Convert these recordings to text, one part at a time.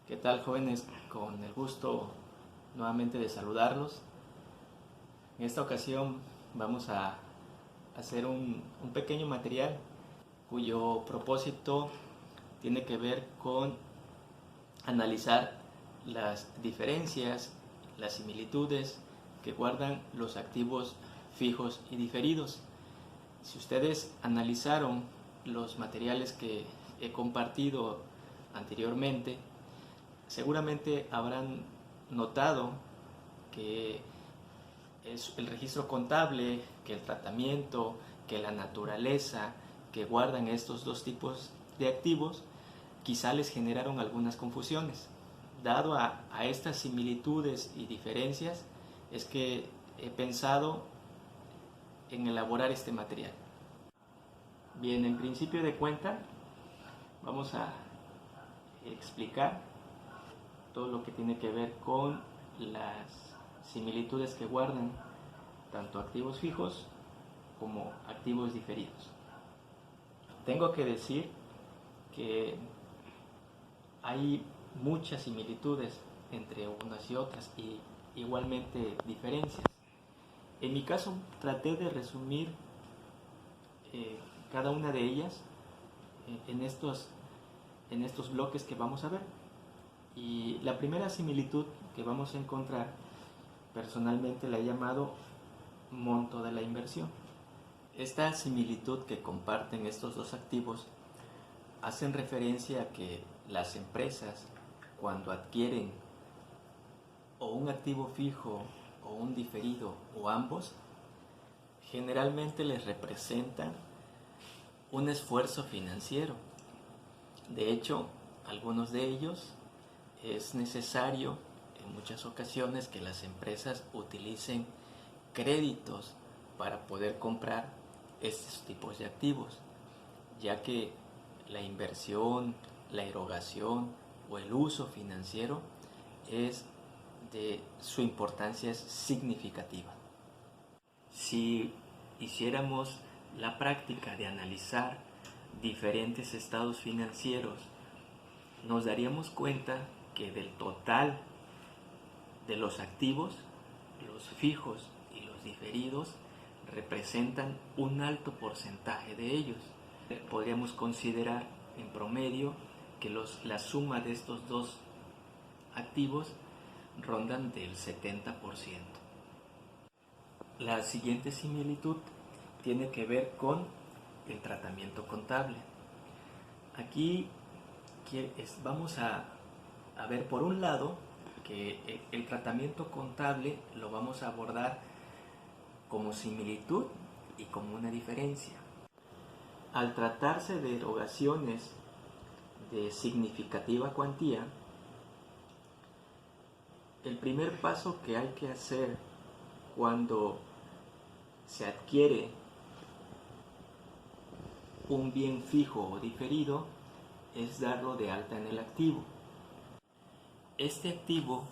¿Qué tal, jóvenes? Con el gusto nuevamente de saludarlos. En esta ocasión vamos a hacer un pequeño material cuyo propósito tiene que ver con analizar las diferencias, las similitudes que guardan los activos fijos y diferidos. Si ustedes analizaron los materiales que he compartido anteriormente, seguramente habrán notado que es el registro contable, que el tratamiento, que la naturaleza que guardan estos dos tipos de activos quizá les generaron algunas confusiones. Dado a estas similitudes y diferencias, es que he pensado en elaborar este material. Bien, en principio de cuenta, vamos a explicar todo lo que tiene que ver con las similitudes que guardan tanto activos fijos como activos diferidos. Tengo que decir que hay muchas similitudes entre unas y otras y igualmente diferencias. En mi caso traté de resumir cada una de ellas en estos bloques que vamos a ver. Y la primera similitud que vamos a encontrar, personalmente la he llamado monto de la inversión. Esta similitud que comparten estos dos activos hacen referencia a que las empresas, cuando adquieren o un activo fijo o un diferido o ambos, generalmente les representan un esfuerzo financiero. De hecho, algunos de ellos es necesario en muchas ocasiones que las empresas utilicen créditos para poder comprar estos tipos de activos, ya que la inversión, la erogación o el uso financiero es de su importancia es significativa. Si hiciéramos la práctica de analizar diferentes estados financieros, nos daríamos cuenta que del total de los activos, los fijos y los diferidos representan un alto porcentaje de ellos. Podríamos considerar en promedio que la suma de estos dos activos rondan del 70%. La siguiente similitud tiene que ver con el tratamiento contable. Aquí vamos a ver por un lado que el tratamiento contable lo vamos a abordar como similitud y como una diferencia. Al tratarse de erogaciones de significativa cuantía, el primer paso que hay que hacer cuando se adquiere un bien fijo o diferido es darlo de alta en el activo. Este activo,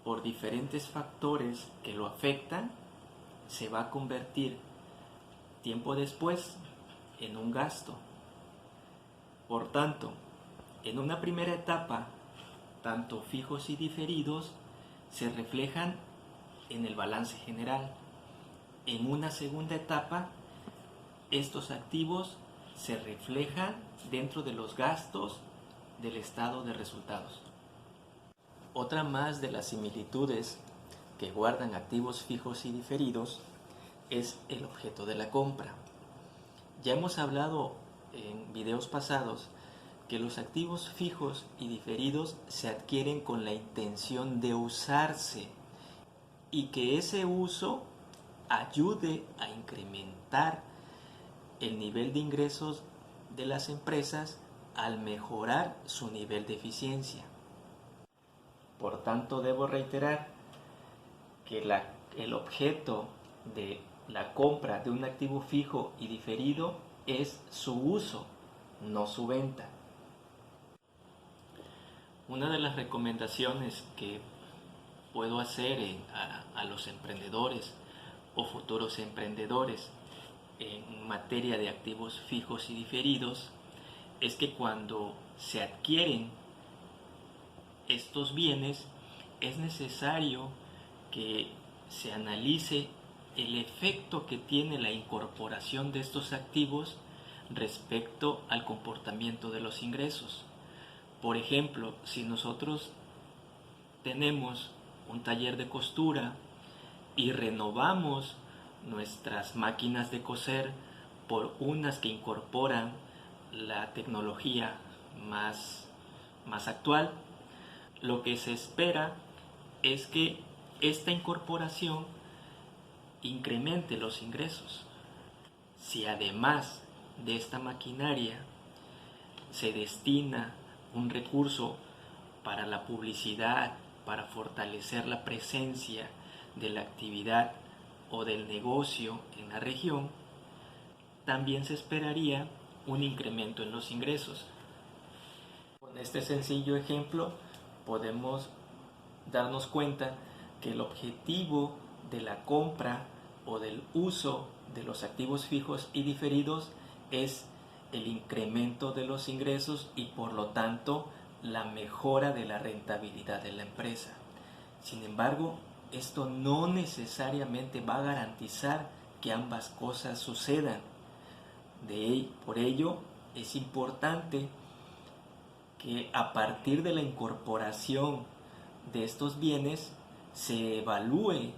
por diferentes factores que lo afectan, se va a convertir tiempo después en un gasto. Por tanto, en una primera etapa, tanto fijos y diferidos se reflejan en el balance general. En una segunda etapa, estos activos se reflejan dentro de los gastos del estado de resultados. Otra más de las similitudes que guardan activos fijos y diferidos es el objeto de la compra. Ya hemos hablado en videos pasados que los activos fijos y diferidos se adquieren con la intención de usarse y que ese uso ayude a incrementar el nivel de ingresos de las empresas al mejorar su nivel de eficiencia. Por tanto, debo reiterar que el objeto de la compra de un activo fijo y diferido es su uso, no su venta. Una de las recomendaciones que puedo hacer a los emprendedores o futuros emprendedores en materia de activos fijos y diferidos es que cuando se adquieren estos bienes, es necesario que se analice el efecto que tiene la incorporación de estos activos respecto al comportamiento de los ingresos. Por ejemplo, si nosotros tenemos un taller de costura y renovamos nuestras máquinas de coser por unas que incorporan la tecnología más actual, lo que se espera es que esta incorporación incremente los ingresos. Si además de esta maquinaria se destina un recurso para la publicidad, para fortalecer la presencia de la actividad o del negocio en la región, también se esperaría un incremento en los ingresos. Con este sencillo ejemplo podemos darnos cuenta que el objetivo de la compra o del uso de los activos fijos y diferidos es el incremento de los ingresos y por lo tanto la mejora de la rentabilidad de la empresa. Sin embargo, esto no necesariamente va a garantizar que ambas cosas sucedan. Por ello, es importante que a partir de la incorporación de estos bienes se evalúe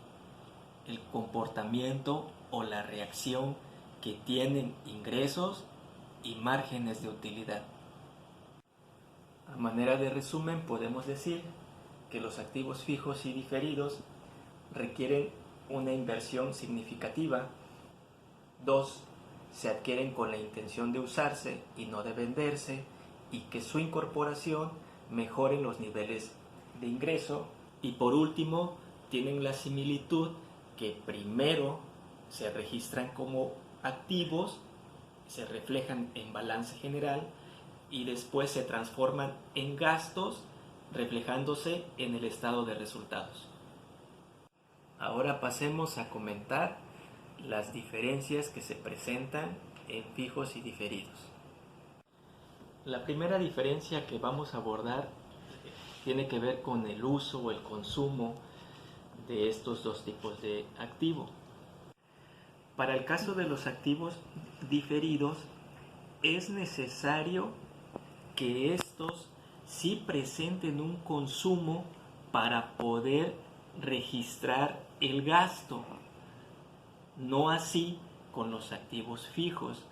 el comportamiento o la reacción que tienen ingresos y márgenes de utilidad. A manera de resumen, podemos decir que los activos fijos y diferidos requieren una inversión significativa. 2. Se adquieren con la intención de usarse y no de venderse, y que su incorporación mejore los niveles de ingreso. Y por último, tienen la similitud que primero se registran como activos, se reflejan en balance general y después se transforman en gastos, reflejándose en el estado de resultados. Ahora pasemos a comentar las diferencias que se presentan en fijos y diferidos. La primera diferencia que vamos a abordar tiene que ver con el uso o el consumo de estos dos tipos de activo. Para el caso de los activos diferidos, es necesario que estos sí presenten un consumo para poder registrar el gasto. No así con los activos fijos.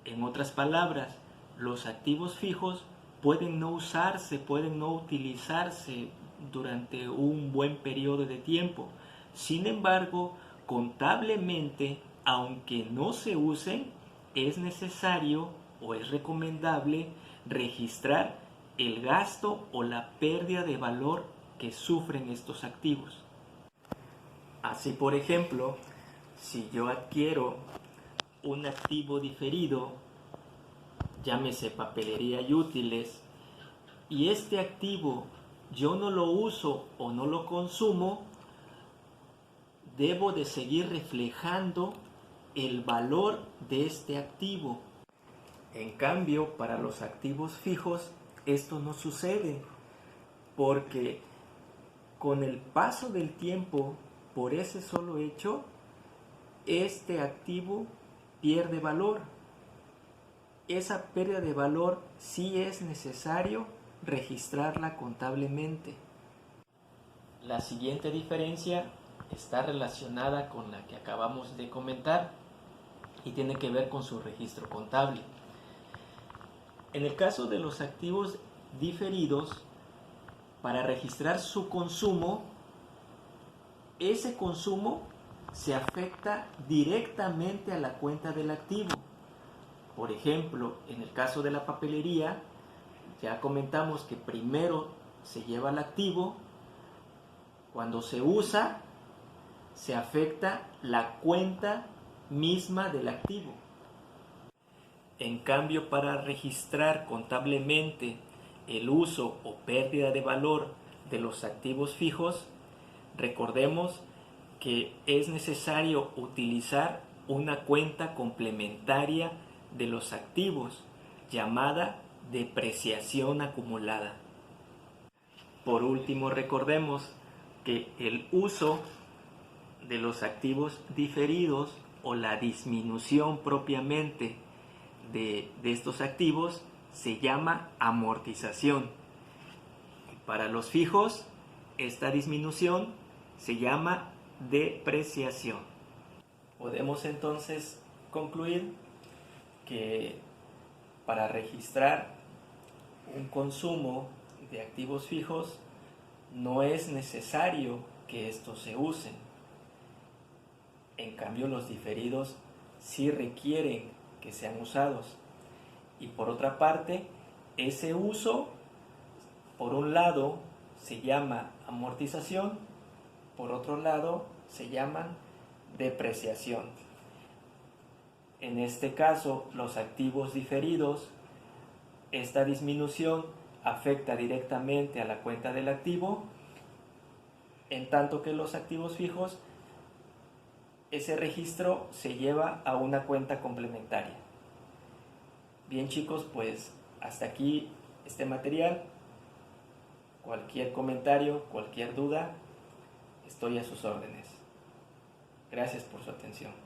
En otras palabras, los activos fijos pueden no usarse, pueden no utilizarse durante un buen periodo de tiempo. Sin embargo, contablemente, aunque no se usen, es necesario o es recomendable registrar el gasto o la pérdida de valor que sufren estos activos. Así, por ejemplo, si yo adquiero un activo diferido, llámese papelería y útiles, y este activo yo no lo uso o no lo consumo, debo de seguir reflejando el valor de este activo. En cambio, para los activos fijos, esto no sucede, porque con el paso del tiempo, por ese solo hecho, este activo pierde valor. Esa pérdida de valor sí es necesario registrarla contablemente. La siguiente diferencia está relacionada con la que acabamos de comentar y tiene que ver con su registro contable. En el caso de los activos diferidos, para registrar su consumo, ese consumo se afecta directamente a la cuenta del activo. Por ejemplo, en el caso de la papelería, ya comentamos que primero se lleva el activo, cuando se usa, se afecta la cuenta misma del activo. En cambio, para registrar contablemente el uso o pérdida de valor de los activos fijos, recordemos que es necesario utilizar una cuenta complementaria de los activos llamada depreciación acumulada. Por último, recordemos que el uso de los activos diferidos o la disminución propiamente de estos activos se llama amortización. Para los fijos, esta disminución se llama depreciación. Podemos entonces concluir que para registrar un consumo de activos fijos no es necesario que estos se usen. En cambio, los diferidos sí requieren que sean usados. Y por otra parte, ese uso, por un lado, se llama amortización, por otro lado, se llaman depreciación. En este caso, los activos diferidos, esta disminución afecta directamente a la cuenta del activo, en tanto que los activos fijos, ese registro se lleva a una cuenta complementaria. Bien chicos, pues hasta aquí este material. Cualquier comentario, cualquier duda, estoy a sus órdenes. Gracias por su atención.